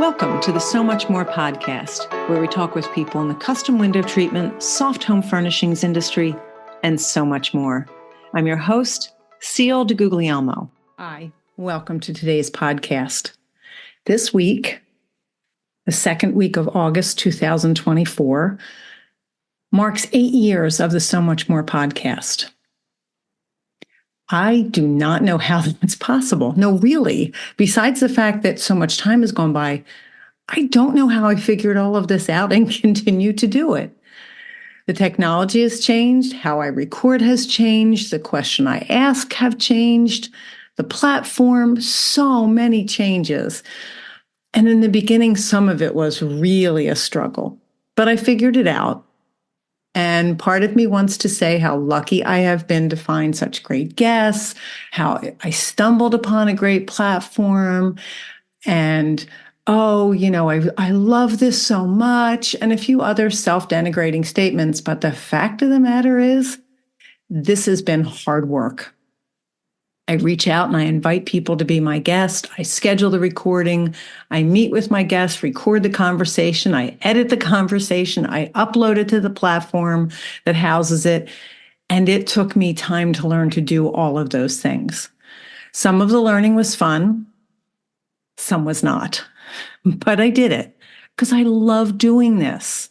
Welcome to the So Much More podcast, where we talk with people in the custom window treatment, soft home furnishings industry, and so much more. I'm your host, Ciel DeGuglielmo. Hi, welcome to today's podcast. This week, the second week of August 2024, marks 8 years of the So Much More podcast. I do not know how that's possible. No, really. Besides the fact that so much time has gone by, I don't know how I figured all of this out and continue to do it. The technology has changed. How I record has changed. The question I ask have changed. The platform, so many changes. And in the beginning, some of it was really a struggle, but I figured it out. And part of me wants to say how lucky I have been to find such great guests, how I stumbled upon a great platform, and, I love this so much, and a few other self-denigrating statements. But the fact of the matter is, this has been hard work. I reach out and I invite people to be my guest. I schedule the recording. I meet with my guests, record the conversation. I edit the conversation. I upload it to the platform that houses it. And it took me time to learn to do all of those things. Some of the learning was fun. Some was not. But I did it because I love doing this.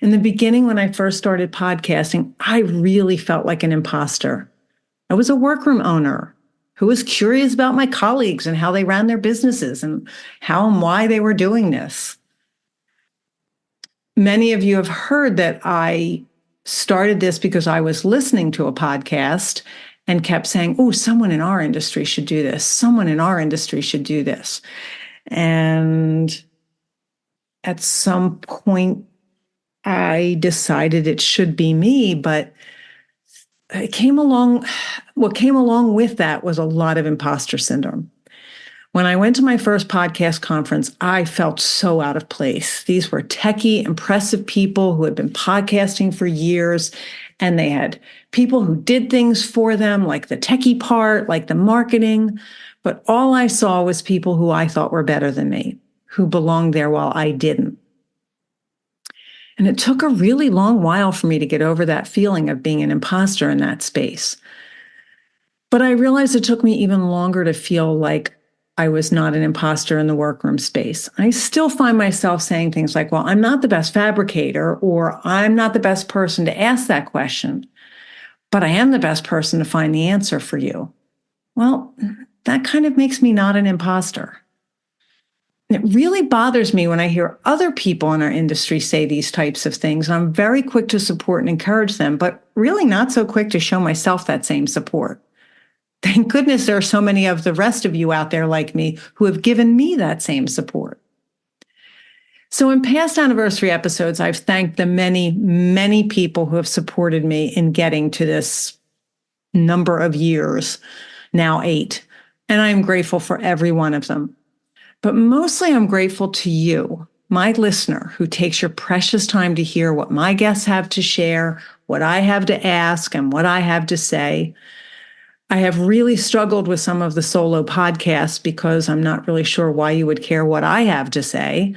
In the beginning, when I first started podcasting, I really felt like an imposter. I was a workroom owner who was curious about my colleagues and how they ran their businesses and how and why they were doing this. Many of you have heard that I started this because I was listening to a podcast and kept saying, oh, someone in our industry should do this. Someone in our industry should do this. And at some point, I decided it should be me, but what came along with that was a lot of imposter syndrome. When I went to my first podcast conference, I felt so out of place. These were techie, impressive people who had been podcasting for years, and they had people who did things for them, like the techie part, like the marketing. But all I saw was people who I thought were better than me, who belonged there while I didn't. And it took a really long while for me to get over that feeling of being an imposter in that space. But I realized it took me even longer to feel like I was not an imposter in the workroom space. I still find myself saying things like, well, I'm not the best fabricator, or I'm not the best person to ask that question, but I am the best person to find the answer for you. Well, that kind of makes me not an imposter. It really bothers me when I hear other people in our industry say these types of things. I'm very quick to support and encourage them, but really not so quick to show myself that same support. Thank goodness there are so many of the rest of you out there like me who have given me that same support. So in past anniversary episodes, I've thanked the many, many people who have supported me in getting to this number of years, now 8. And I'm grateful for every one of them. But mostly I'm grateful to you, my listener, who takes your precious time to hear what my guests have to share, what I have to ask, and what I have to say. I have really struggled with some of the solo podcasts because I'm not really sure why you would care what I have to say.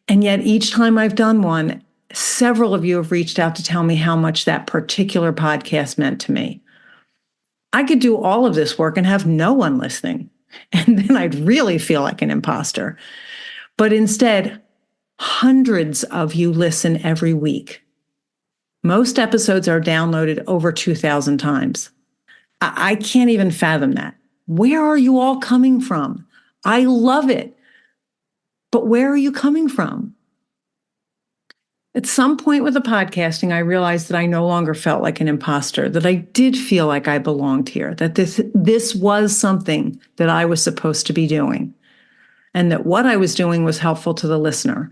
And yet each time I've done one, several of you have reached out to tell me how much that particular podcast meant to me. I could do all of this work and have no one listening. And then I'd really feel like an imposter. But instead, hundreds of you listen every week. Most episodes are downloaded over 2,000 times. I can't even fathom that. Where are you all coming from? I love it. But where are you coming from? At some point with the podcasting, I realized that I no longer felt like an imposter, that I did feel like I belonged here, that this was something that I was supposed to be doing, and that what I was doing was helpful to the listener,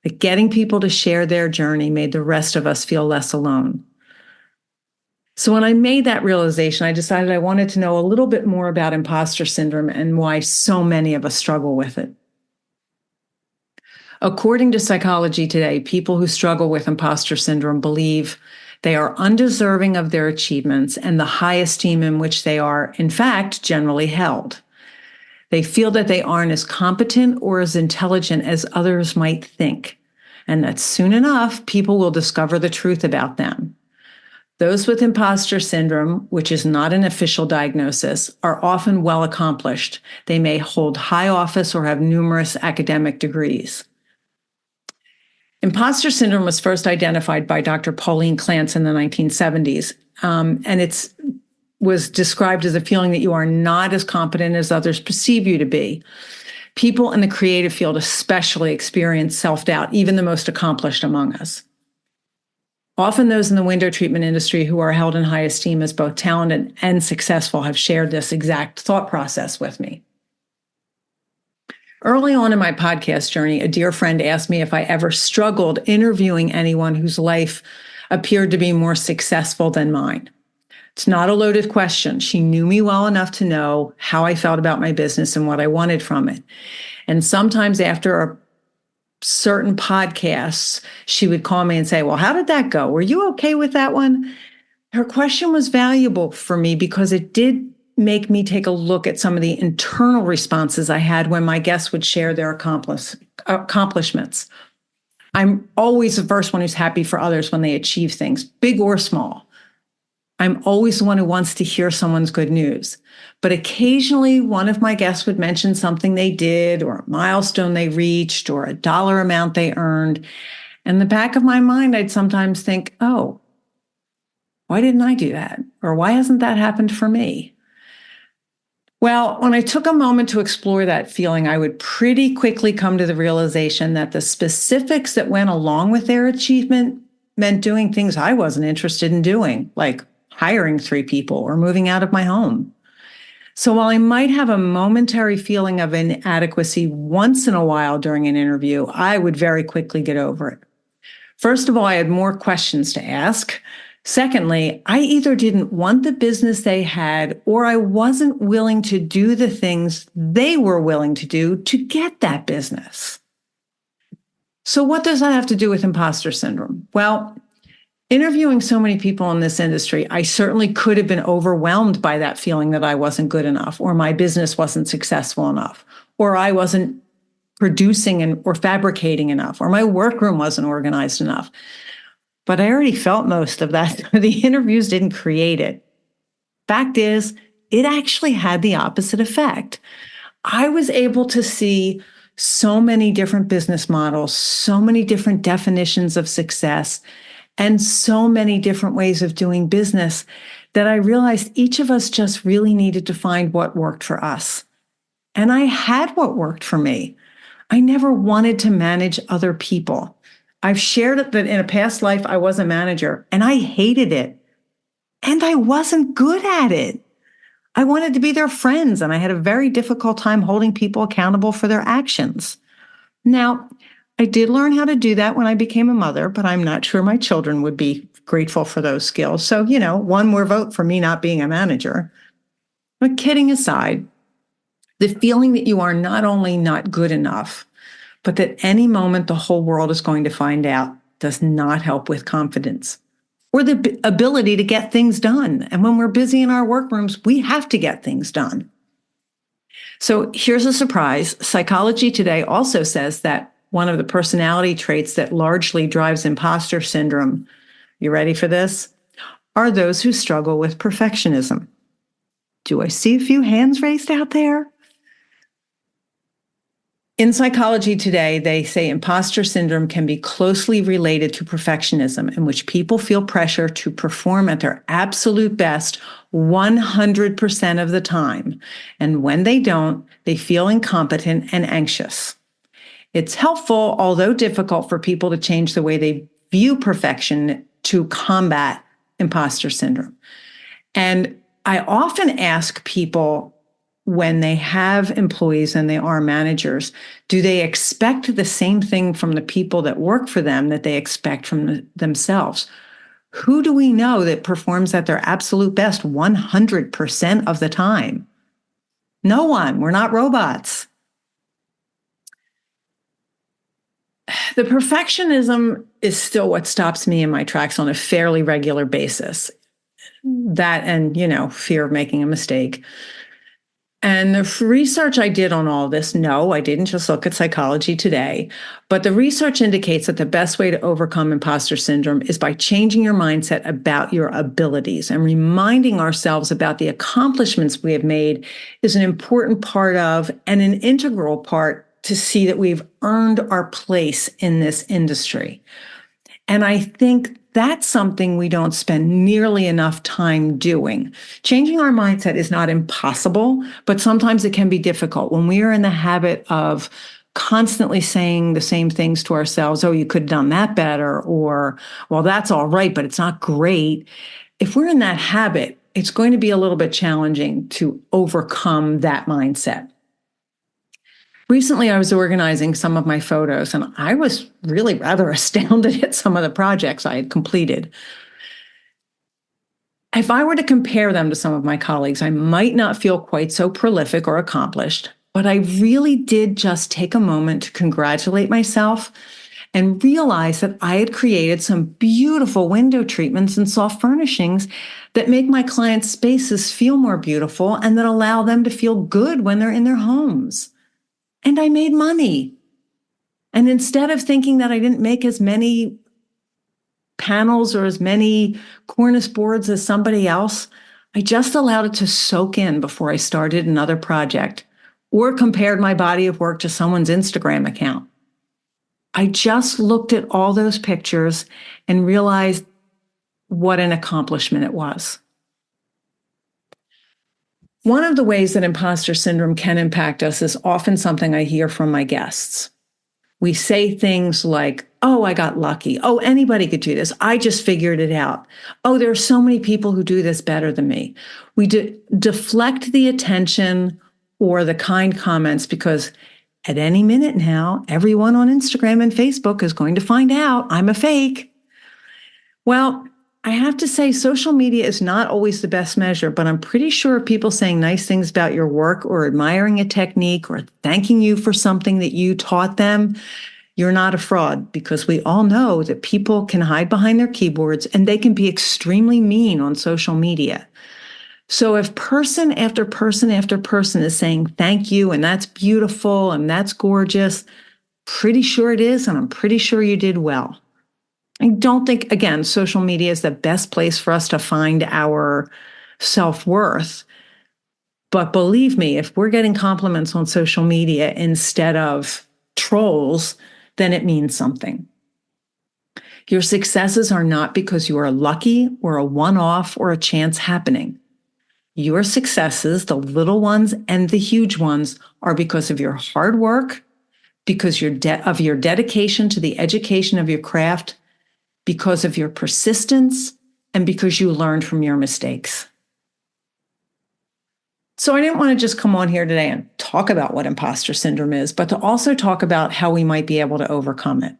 that getting people to share their journey made the rest of us feel less alone. So when I made that realization, I decided I wanted to know a little bit more about imposter syndrome and why so many of us struggle with it. According to Psychology Today, people who struggle with imposter syndrome believe they are undeserving of their achievements and the high esteem in which they are, in fact, generally held. They feel that they aren't as competent or as intelligent as others might think, and that soon enough, people will discover the truth about them. Those with imposter syndrome, which is not an official diagnosis, are often well accomplished. They may hold high office or have numerous academic degrees. Imposter syndrome was first identified by Dr. Pauline Clance in the 1970s, and it was described as a feeling that you are not as competent as others perceive you to be. People in the creative field especially experience self-doubt, even the most accomplished among us. Often those in the window treatment industry who are held in high esteem as both talented and successful have shared this exact thought process with me. Early on in my podcast journey, a dear friend asked me if I ever struggled interviewing anyone whose life appeared to be more successful than mine. It's not a loaded question. She knew me well enough to know how I felt about my business and what I wanted from it. And sometimes after a certain podcasts, she would call me and say, well, how did that go? Were you okay with that one? Her question was valuable for me because it did make me take a look at some of the internal responses I had when my guests would share their accomplishments. I'm always the first one who's happy for others when they achieve things, big or small. I'm always the one who wants to hear someone's good news. But occasionally one of my guests would mention something they did or a milestone they reached or a dollar amount they earned. In the back of my mind, I'd sometimes think, oh, why didn't I do that? Or why hasn't that happened for me? Well, when I took a moment to explore that feeling, I would pretty quickly come to the realization that the specifics that went along with their achievement meant doing things I wasn't interested in doing, like hiring 3 people or moving out of my home. So while I might have a momentary feeling of inadequacy once in a while during an interview, I would very quickly get over it. First of all, I had more questions to ask. Secondly, I either didn't want the business they had, or I wasn't willing to do the things they were willing to do to get that business. So what does that have to do with imposter syndrome? Well, interviewing so many people in this industry, I certainly could have been overwhelmed by that feeling that I wasn't good enough, or my business wasn't successful enough, or I wasn't producing or fabricating enough, or my workroom wasn't organized enough. But I already felt most of that. The interviews didn't create it. Fact is, it actually had the opposite effect. I was able to see so many different business models, so many different definitions of success, and so many different ways of doing business that I realized each of us just really needed to find what worked for us. And I had what worked for me. I never wanted to manage other people. I've shared that in a past life, I was a manager and I hated it. And I wasn't good at it. I wanted to be their friends, and I had a very difficult time holding people accountable for their actions. Now, I did learn how to do that when I became a mother, but I'm not sure my children would be grateful for those skills. So, one more vote for me not being a manager. But kidding aside, the feeling that you are not only not good enough, but that any moment the whole world is going to find out does not help with confidence or the ability to get things done. And when we're busy in our workrooms, we have to get things done. So here's a surprise. Psychology Today also says that one of the personality traits that largely drives imposter syndrome, you ready for this, are those who struggle with perfectionism. Do I see a few hands raised out there? In Psychology Today, they say imposter syndrome can be closely related to perfectionism, in which people feel pressure to perform at their absolute best 100% of the time. And when they don't, they feel incompetent and anxious. It's helpful, although difficult, for people to change the way they view perfection to combat imposter syndrome. And I often ask people, when they have employees and they are managers, do they expect the same thing from the people that work for them that they expect from themselves? Who do we know that performs at their absolute best 100% of the time? No one. We're not robots. The perfectionism is still what stops me in my tracks on a fairly regular basis. That and, fear of making a mistake. And the research I did on all this, no, I didn't just look at Psychology Today, but the research indicates that the best way to overcome imposter syndrome is by changing your mindset about your abilities and reminding ourselves about the accomplishments we have made is an important part of and an integral part to see that we've earned our place in this industry. And I think that's something we don't spend nearly enough time doing. Changing our mindset is not impossible, but sometimes it can be difficult when we are in the habit of constantly saying the same things to ourselves. Oh, you could have done that better, or, well, that's all right, but it's not great. If we're in that habit, it's going to be a little bit challenging to overcome that mindset. Recently, I was organizing some of my photos, and I was really rather astounded at some of the projects I had completed. If I were to compare them to some of my colleagues, I might not feel quite so prolific or accomplished, but I really did just take a moment to congratulate myself and realize that I had created some beautiful window treatments and soft furnishings that make my clients' spaces feel more beautiful and that allow them to feel good when they're in their homes. And I made money. And instead of thinking that I didn't make as many panels or as many cornice boards as somebody else, I just allowed it to soak in before I started another project or compared my body of work to someone's Instagram account. I just looked at all those pictures and realized what an accomplishment it was. One of the ways that imposter syndrome can impact us is often something I hear from my guests. We say things like, oh, I got lucky. Oh, anybody could do this. I just figured it out. Oh, there are so many people who do this better than me. We deflect the attention or the kind comments because at any minute now, everyone on Instagram and Facebook is going to find out I'm a fake. Well, I have to say social media is not always the best measure, but I'm pretty sure people saying nice things about your work or admiring a technique or thanking you for something that you taught them, you're not a fraud, because we all know that people can hide behind their keyboards and they can be extremely mean on social media. So if person after person after person is saying thank you and that's beautiful and that's gorgeous, pretty sure it is, and I'm pretty sure you did well. I don't think, again, social media is the best place for us to find our self-worth. But believe me, if we're getting compliments on social media instead of trolls, then it means something. Your successes are not because you are lucky or a one-off or a chance happening. Your successes, the little ones and the huge ones, are because of your hard work, because of your dedication to the education of your craft, because of your persistence, and because you learned from your mistakes. So I didn't want to just come on here today and talk about what imposter syndrome is, but to also talk about how we might be able to overcome it.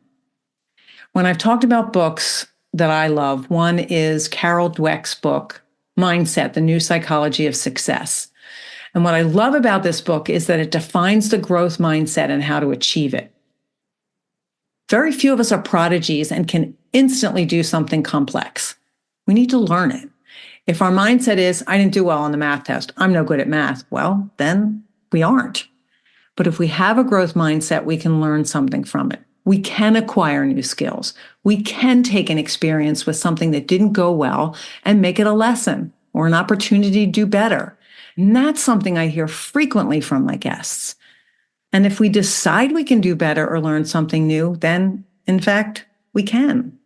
When I've talked about books that I love, one is Carol Dweck's book, Mindset, The New Psychology of Success. And what I love about this book is that it defines the growth mindset and how to achieve it. Very few of us are prodigies and can instantly do something complex. We need to learn it. If our mindset is, I didn't do well on the math test, I'm no good at math, well, then we aren't. But if we have a growth mindset, we can learn something from it. We can acquire new skills. We can take an experience with something that didn't go well and make it a lesson or an opportunity to do better. And that's something I hear frequently from my guests. And if we decide we can do better or learn something new, then, in fact, we can.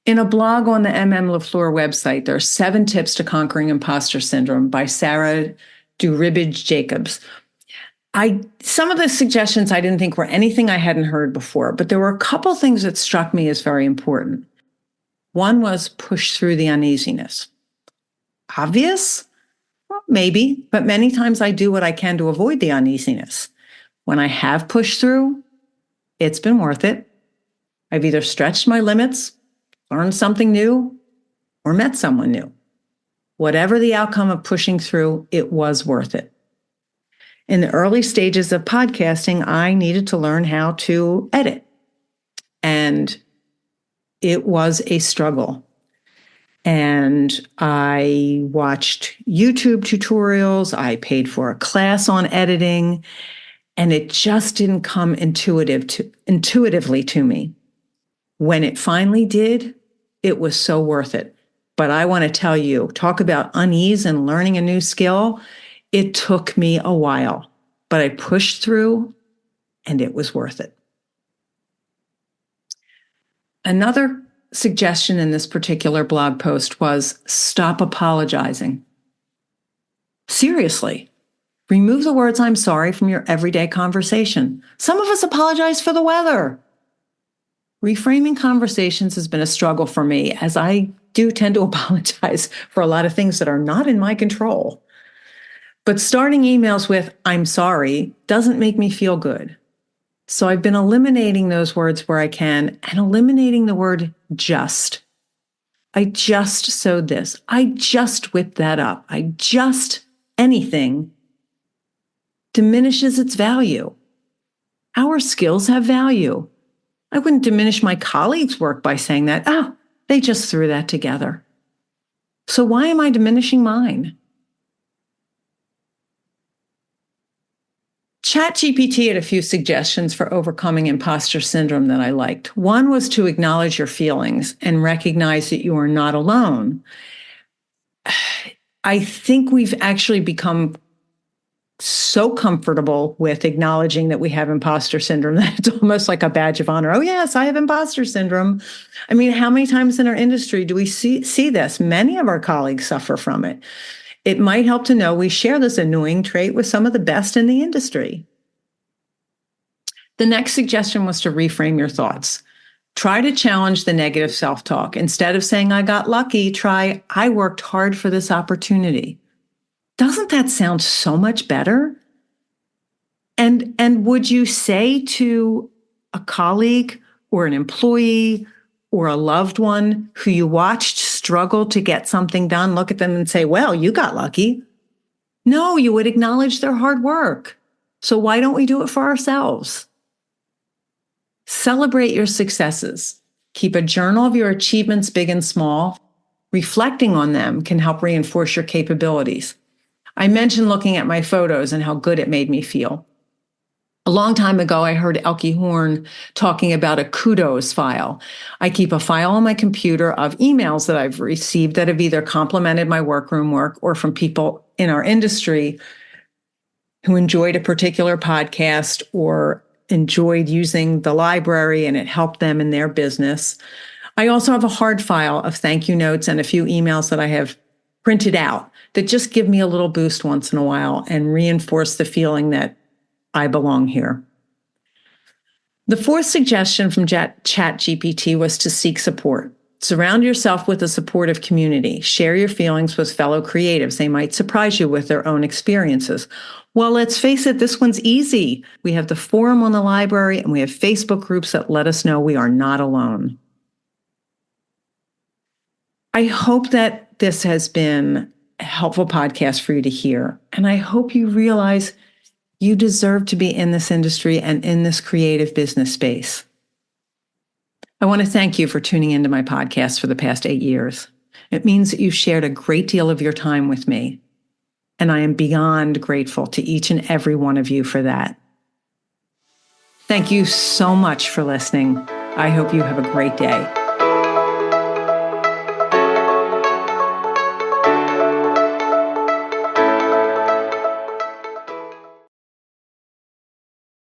In a blog on the LaFluer website, there are 7 tips to conquering imposter syndrome by Sarah Duribage-Jacobs. Some of the suggestions I didn't think were anything I hadn't heard before, but there were a couple things that struck me as very important. One was push through the uneasiness. Obvious? Well, maybe, but many times I do what I can to avoid the uneasiness. When I have pushed through, it's been worth it. I've either stretched my limits, learned something new, or met someone new. Whatever the outcome of pushing through, it was worth it. In the early stages of podcasting, I needed to learn how to edit. And it was a struggle. And I watched YouTube tutorials. I paid for a class on editing, and it just didn't come intuitively to me. When it finally did, it was so worth it. But I want to tell you, talk about unease and learning a new skill. It took me a while, but I pushed through and it was worth it. Another suggestion in this particular blog post was stop apologizing. Seriously, remove the words "I'm sorry" from your everyday conversation. Some of us apologize for the weather. Reframing conversations has been a struggle for me, as I do tend to apologize for a lot of things that are not in my control. But starting emails with "I'm sorry" doesn't make me feel good. So I've been eliminating those words where I can and eliminating the word "just." I just sewed this. I just whipped that up. I just anything diminishes its value. Our skills have value. I wouldn't diminish my colleagues' work by saying that, "Oh, they just threw that together." So why am I diminishing mine? ChatGPT had a few suggestions for overcoming imposter syndrome that I liked. One was to acknowledge your feelings and recognize that you are not alone. I think we've actually become so comfortable with acknowledging that we have imposter syndrome that it's almost like a badge of honor. Oh, yes, I have imposter syndrome. I mean, how many times in our industry do we see this? Many of our colleagues suffer from it. It might help to know we share this annoying trait with some of the best in the industry. The next suggestion was to reframe your thoughts. Try to challenge the negative self-talk. Instead of saying, "I got lucky," try, "I worked hard for this opportunity." Doesn't that sound so much better? And would you say to a colleague or an employee or a loved one who you watched struggle to get something done, look at them and say, "Well, you got lucky"? No, you would acknowledge their hard work. So why don't we do it for ourselves? Celebrate your successes. Keep a journal of your achievements, big and small. Reflecting on them can help reinforce your capabilities. I mentioned looking at my photos and how good it made me feel. A long time ago, I heard Elke Horn talking about a kudos file. I keep a file on my computer of emails that I've received that have either complimented my workroom work or from people in our industry who enjoyed a particular podcast or enjoyed using the library and it helped them in their business. I also have a hard file of thank you notes and a few emails that I have printed out that just give me a little boost once in a while and reinforce the feeling that I belong here. The fourth suggestion from ChatGPT was to seek support. Surround yourself with a supportive community. Share your feelings with fellow creatives. They might surprise you with their own experiences. Well, let's face it, this one's easy. We have the forum on the library and we have Facebook groups that let us know we are not alone. I hope that this has been a helpful podcast for you to hear. And I hope you realize you deserve to be in this industry and in this creative business space. I want to thank you for tuning into my podcast for the past 8 years. It means that you've shared a great deal of your time with me. And I am beyond grateful to each and every one of you for that. Thank you so much for listening. I hope you have a great day.